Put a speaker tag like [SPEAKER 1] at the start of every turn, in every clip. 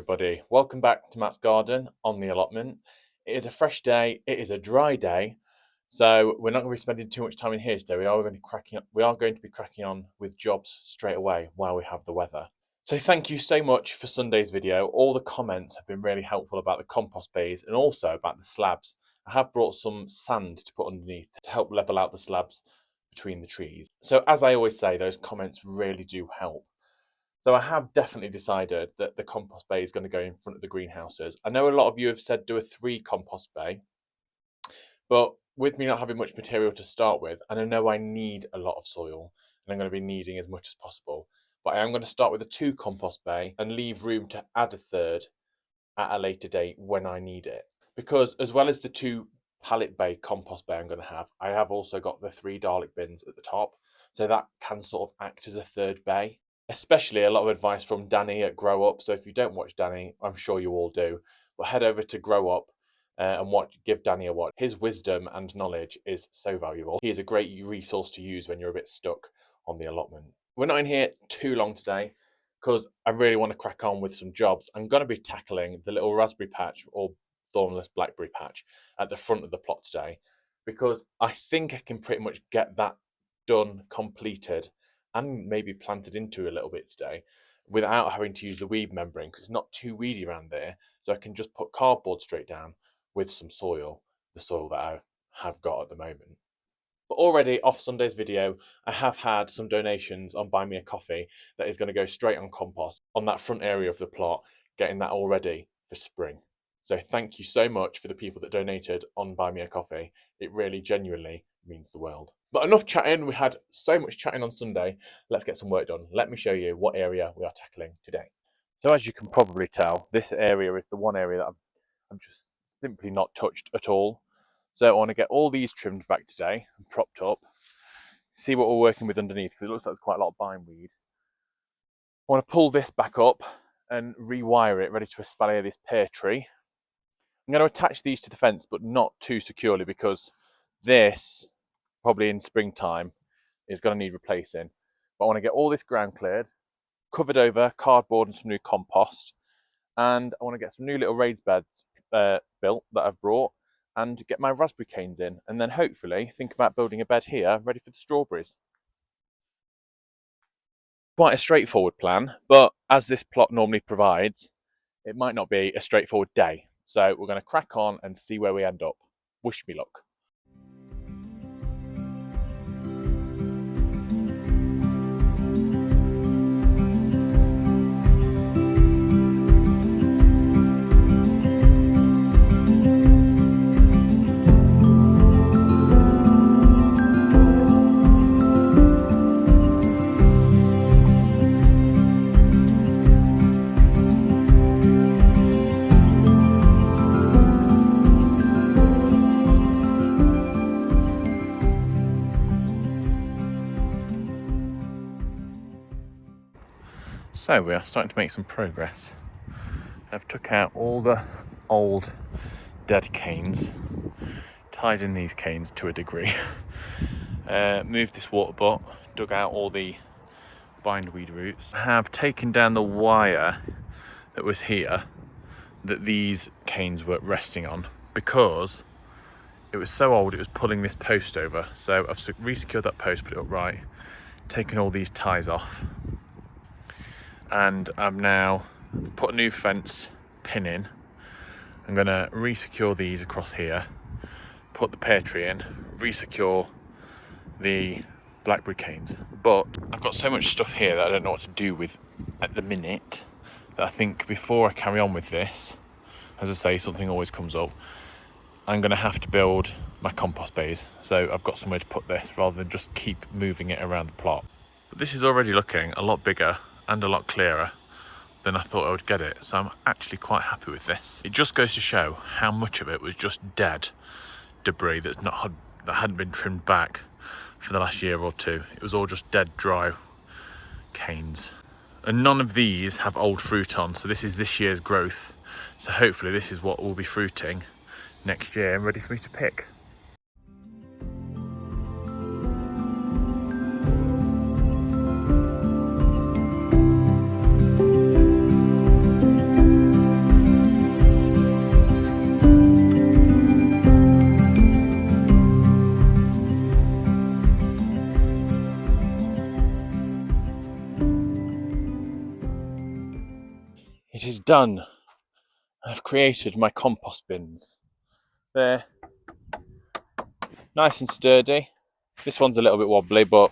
[SPEAKER 1] everybody, welcome back to Matt's Garden on the allotment. It is a fresh day, it is a dry day, so we're not going to be spending too much time in here today. We are going to be cracking on with jobs straight away while we have the weather. So thank you so much for Sunday's video. All the comments have been really helpful about the compost bays and also about the slabs. I have brought some sand to put underneath to help level out the slabs between the trees. So as I always say, those comments really do help. So I have definitely decided that the compost bay is going to go in front of the greenhouses. I know a lot of you have said do a 3 compost bay, but with me not having much material to start with, and I know I need a lot of soil, and I'm going to be needing as much as possible, but I am going to start with a 2 compost bay and leave room to add a 3rd at a later date when I need it. Because as well as the 2 pallet bay compost bay I'm going to have, I have also got the 3 Dalek bins at the top, so that can sort of act as a 3rd bay. Especially a lot of advice from Danny at Grow Up. So if you don't watch Danny, I'm sure you all do, but head over to Grow Up and give Danny a watch. His wisdom and knowledge is so valuable. He is a great resource to use when you're a bit stuck on the allotment. We're not in here too long today because I really want to crack on with some jobs. I'm going to be tackling the little raspberry patch or thornless blackberry patch at the front of the plot today because I think I can pretty much get that done, completed, and maybe planted into a little bit today without having to use the weed membrane because it's not too weedy around there. So I can just put cardboard straight down with some soil, the soil that I have got at the moment. But already off Sunday's video, I have had some donations on Buy Me a Coffee that is going to go straight on compost on that front area of the plot, getting that all ready for spring. So thank you so much for the people that donated on Buy Me a Coffee. It really genuinely means the world. But enough chatting, we had so much chatting on Sunday. Let's get some work done. Let me show you what area we are tackling today. So as you can probably tell, this area is the one area that I've just simply not touched at all. So I want to get all these trimmed back today and propped up. See what we're working with underneath, because it looks like there's quite a lot of bindweed. I want to pull this back up and rewire it, ready to espalier this pear tree. I'm going to attach these to the fence, but not too securely, because this, probably in springtime, is going to need replacing. But I want to get all this ground cleared, covered over, cardboard and some new compost, and I want to get some new little raised beds built that I've brought, and get my raspberry canes in, and then hopefully think about building a bed here ready for the strawberries. Quite a straightforward plan, but as this plot normally provides, it might not be a straightforward day. So we're going to crack on and see where we end up. Wish me luck. So we are starting to make some progress. I've took out all the old dead canes, tied in these canes to a degree, moved this water butt, dug out all the bindweed roots. I have taken down the wire that was here that these canes were resting on because it was so old it was pulling this post over. So I've re-secured that post, put it upright, taken all these ties off, and I've now put a new fence pin in. I'm going to re-secure these across here, put the pear tree in, re-secure the blackberry canes. But I've got so much stuff here that I don't know what to do with at the minute, that I think before I carry on with this, as I say, something always comes up, I'm going to have to build my compost bays. So I've got somewhere to put this rather than just keep moving it around the plot. But this is already looking a lot bigger and a lot clearer than I thought I would get it, so I'm actually quite happy with this. It just goes to show how much of it was just dead debris that hadn't been trimmed back for the last year or two. It was all just dead, dry canes. And none of these have old fruit on, so this is this year's growth. So hopefully this is what will be fruiting next year and ready for me to pick. I've done. I've created my compost bins. They're nice and sturdy. This one's a little bit wobbly, but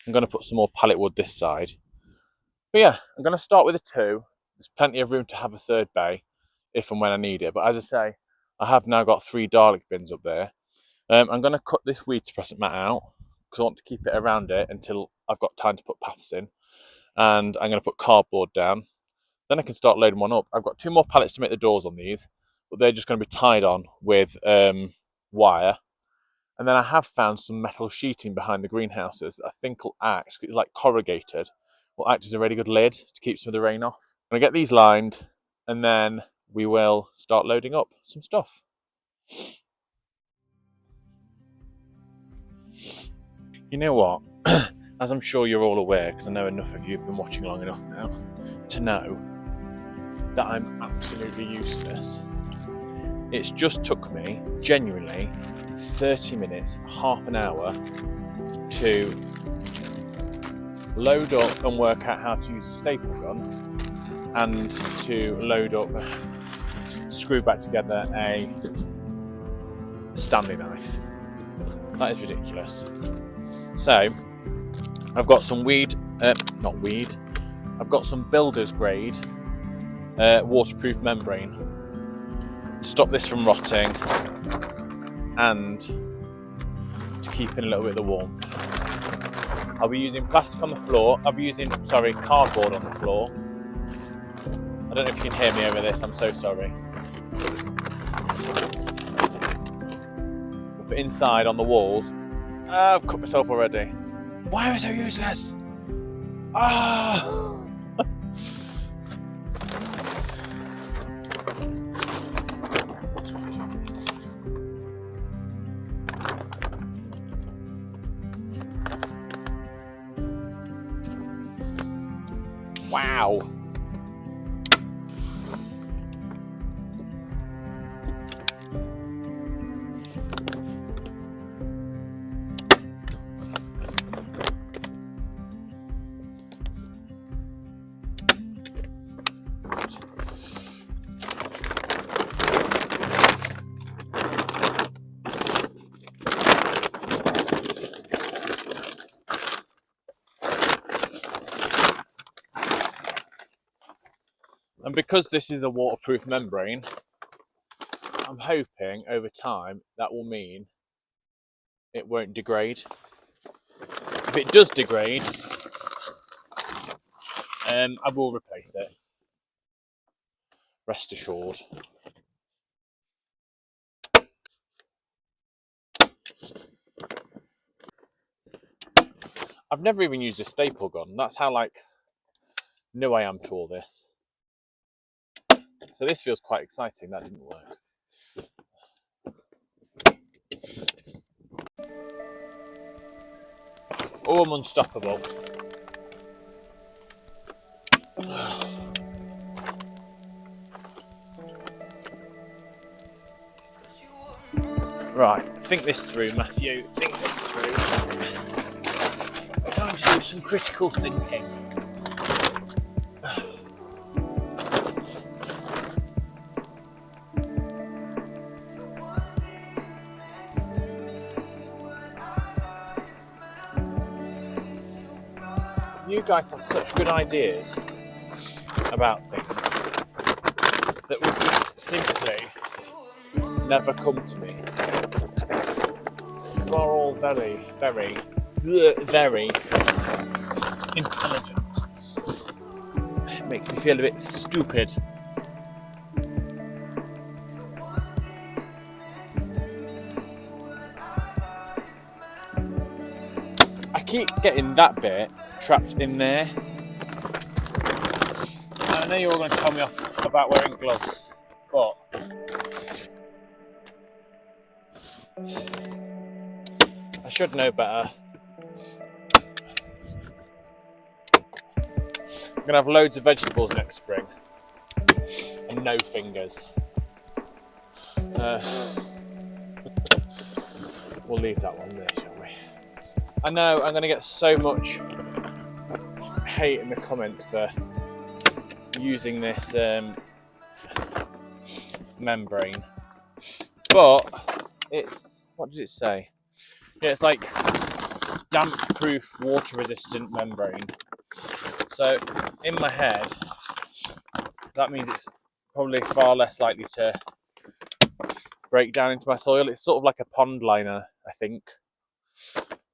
[SPEAKER 1] I'm going to put some more pallet wood this side. But yeah, I'm going to start with a 2. There's plenty of room to have a 3rd bay if and when I need it. But as I say, I have now got 3 Dalek bins up there. I'm going to cut this weed suppressant mat out because I want to keep it around it until I've got time to put paths in. And I'm going to put cardboard down. Then I can start loading one up. I've got 2 more pallets to make the doors on these, but they're just going to be tied on with wire. And then I have found some metal sheeting behind the greenhouses that I think will act, it's like corrugated, will act as a really good lid to keep some of the rain off. I'm going to get these lined and then we will start loading up some stuff. You know what? As I'm sure you're all aware, because I know enough of you have been watching long enough now, to know that I'm absolutely useless. It's just took me, genuinely, 30 minutes, half an hour to load up and work out how to use a staple gun and to load up, screw back together a Stanley knife. That is ridiculous. So, I've got some I've got some builder's grade waterproof membrane. Stop this from rotting and to keep in a little bit of the warmth. I'll be using plastic on the floor. I'll be using, cardboard on the floor. I don't know if you can hear me over this, I'm so sorry. But for inside on the walls, I've cut myself already. Why am I so useless? Ah! Wow. And because this is a waterproof membrane, I'm hoping over time that will mean it won't degrade. If it does degrade, I will replace it. Rest assured. I've never even used a staple gun. That's how new I am to all this. So this feels quite exciting. That didn't work. Oh, I'm unstoppable. Right, think this through, Matthew. Think this through. Time to do some critical thinking. You guys have such good ideas about things that would just simply never come to me. You are all very, very, very intelligent. It makes me feel a bit stupid. I keep getting that bit trapped in there. I know you're all going to tell me off about wearing gloves, but I should know better. I'm going to have loads of vegetables next spring and no fingers. We'll leave that one there, shall we? I know I'm going to get so much hate in the comments for using this membrane, but it's, what did it say? Yeah, it's like damp-proof, water-resistant membrane. So in my head, that means it's probably far less likely to break down into my soil. It's sort of like a pond liner, I think.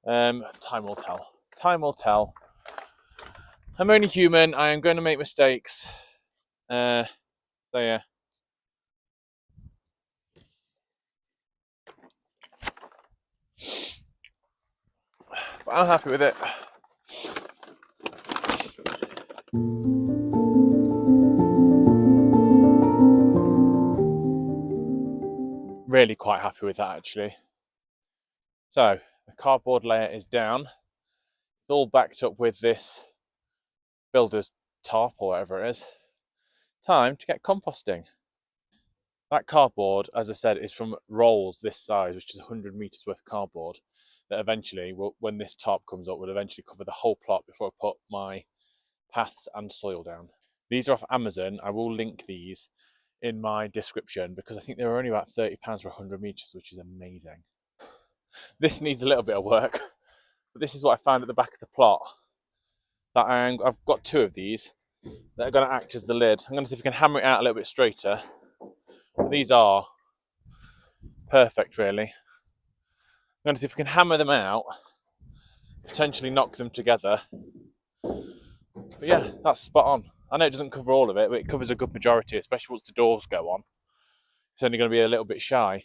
[SPEAKER 1] Time will tell. Time will tell. I'm only human. I am going to make mistakes. So yeah. But I'm happy with it. Really quite happy with that, actually. So the cardboard layer is down. It's all backed up with this builder's tarp or whatever it is. Time to get composting. That cardboard, as I said, is from rolls this size, which is 100 meters worth of cardboard, that eventually, when this tarp comes up, will eventually cover the whole plot before I put my paths and soil down. These are off Amazon. I will link these in my description because I think they were only about £30 for 100 meters, which is amazing. This needs a little bit of work, but this is what I found at the back of the plot. That I've got 2 of these that are going to act as the lid. I'm going to see if I can hammer it out a little bit straighter. These are perfect, really. I'm going to see if I can hammer them out, potentially knock them together. But yeah, that's spot on. I know it doesn't cover all of it, but it covers a good majority, especially once the doors go on. It's only going to be a little bit shy.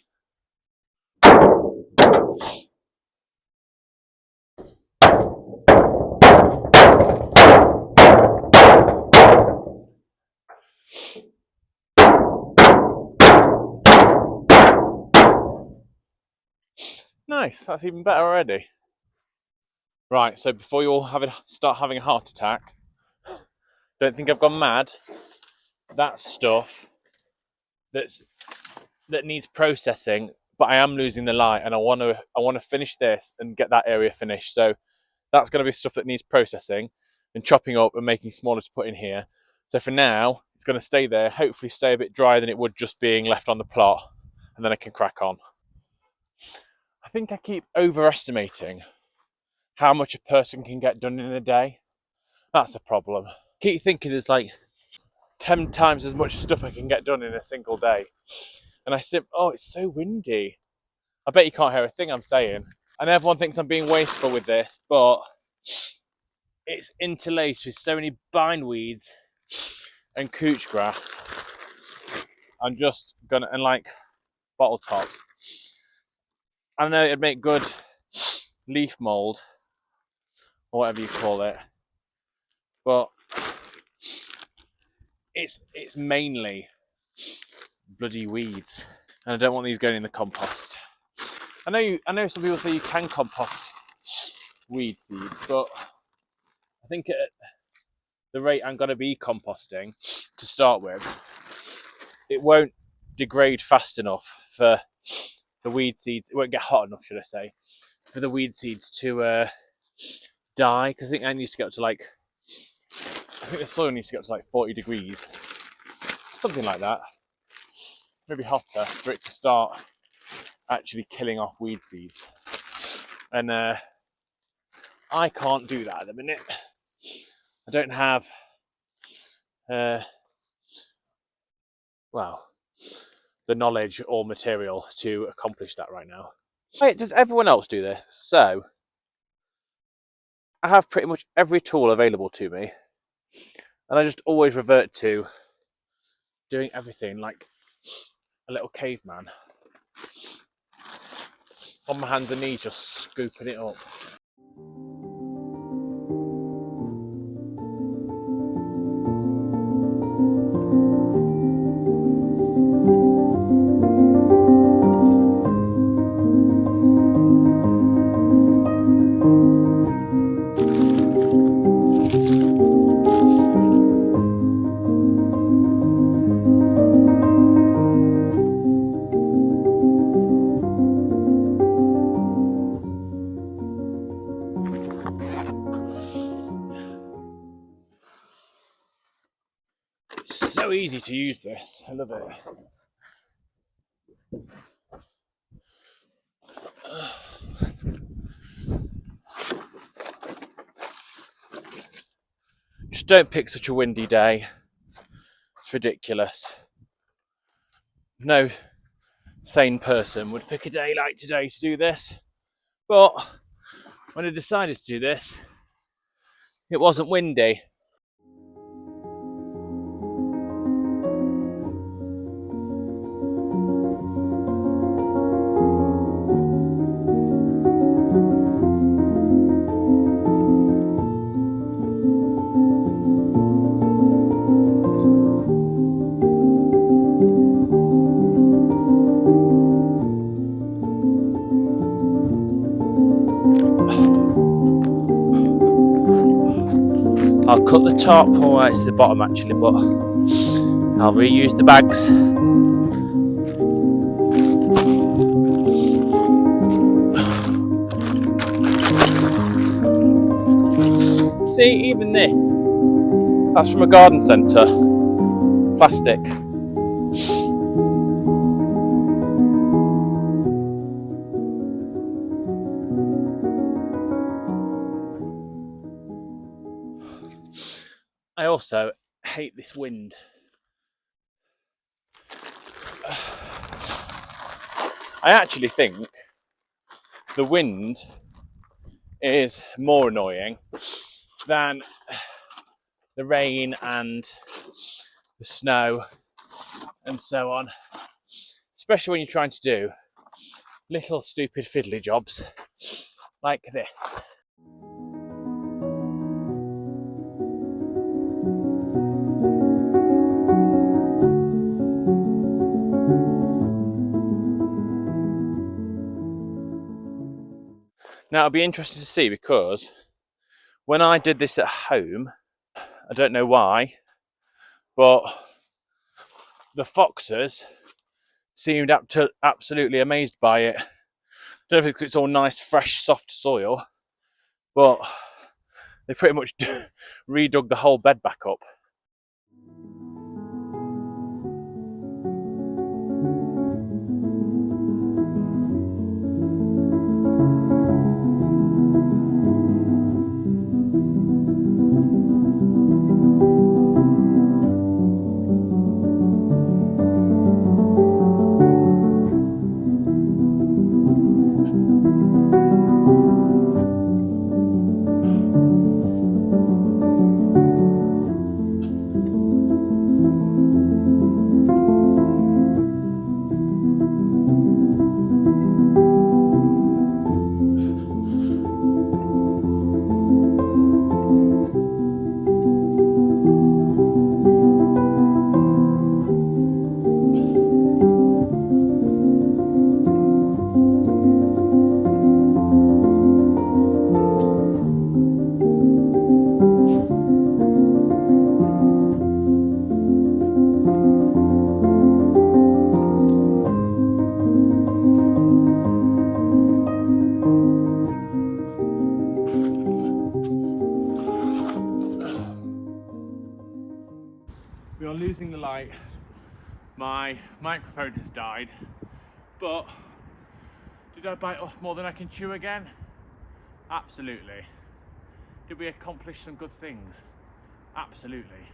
[SPEAKER 1] Nice, that's even better already. Right, so before you all start having a heart attack, don't think I've gone mad. That stuff that needs processing, but I am losing the light, and I want to finish this and get that area finished. So that's going to be stuff that needs processing and chopping up and making smaller to put in here. So for now, it's going to stay there. Hopefully, stay a bit drier than it would just being left on the plot, and then I can crack on. I think I keep overestimating how much a person can get done in a day. That's a problem. I keep thinking there's like 10 times as much stuff I can get done in a single day. And I said, oh, it's so windy. I bet you can't hear a thing I'm saying. And everyone thinks I'm being wasteful with this, but it's interlaced with so many bindweeds and couch grass. I'm just gonna, and like bottle tops. I know it'd make good leaf mold, or whatever you call it, but it's mainly bloody weeds, and I don't want these going in the compost. I know some people say you can compost weed seeds, but I think at the rate I'm going to be composting to start with, it won't degrade fast enough for the weed seeds. It won't get hot enough, should I say, for the weed seeds to die. Because I think that needs to get up to like, I think the soil needs to get up to like 40 degrees, something like that. Maybe hotter for it to start actually killing off weed seeds. And I can't do that at the minute. I don't have, the knowledge or material to accomplish that right now. Wait, does everyone else do this? So, I have pretty much every tool available to me, and I just always revert to doing everything like a little caveman. On my hands and knees, just scooping it up. so easy to use this. I love it. Just don't pick such a windy day. It's ridiculous. No sane person would pick a day like today to do this. But when I decided to do this, it wasn't windy. I'll cut the top, or it's the bottom actually, but I'll reuse the bags. See, even this, that's from a garden centre. Plastic. I also hate this wind. I actually think the wind is more annoying than the rain and the snow and so on, especially when you're trying to do little stupid fiddly jobs like this. Now it'll be interesting to see, because when I did this at home, I don't know why, but the foxes seemed absolutely amazed by it. I don't know if it's all nice, fresh, soft soil, but they pretty much redug the whole bed back up. We are losing the light. My microphone has died, but did I bite off more than I can chew again? Absolutely. Did we accomplish some good things? Absolutely.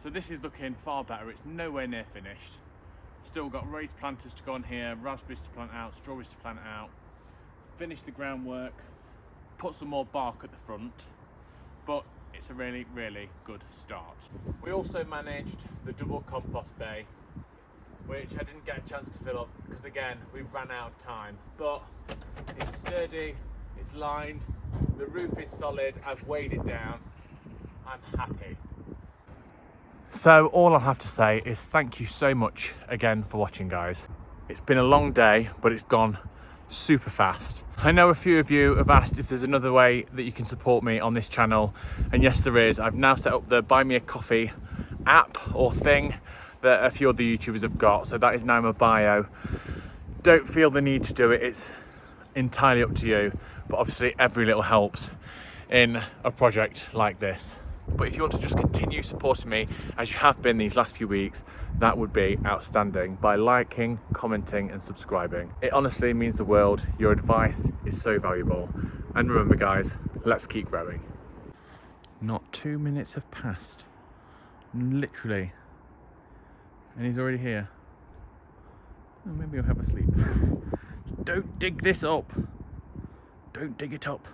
[SPEAKER 1] So this is looking far better. It's nowhere near finished. Still got raised planters to go on here, raspberries to plant out, strawberries to plant out. Finish the groundwork, put some more bark at the front, but it's a really, really good start. We also managed the double compost bay, which I didn't get a chance to fill up because, again, we ran out of time. But it's sturdy, it's lined, the roof is solid, I've weighed it down, I'm happy. So all I'll have to say is thank you so much again for watching, guys. It's been a long day, but it's gone super fast. I know a few of you have asked if there's another way that you can support me on this channel, and yes there is. I've now set up the Buy Me a Coffee app or thing that a few other YouTubers have got, so that is now in my bio. Don't feel the need to do it, it's entirely up to you, but obviously every little helps in a project like this. But if you want to just continue supporting me as you have been these last few weeks, that would be outstanding by liking, commenting and subscribing. It honestly means the world. Your advice is so valuable. And remember guys, let's keep growing. Not 2 minutes have passed, literally, and he's already here. Oh, maybe I'll have a sleep. Don't dig this up. Don't dig it up.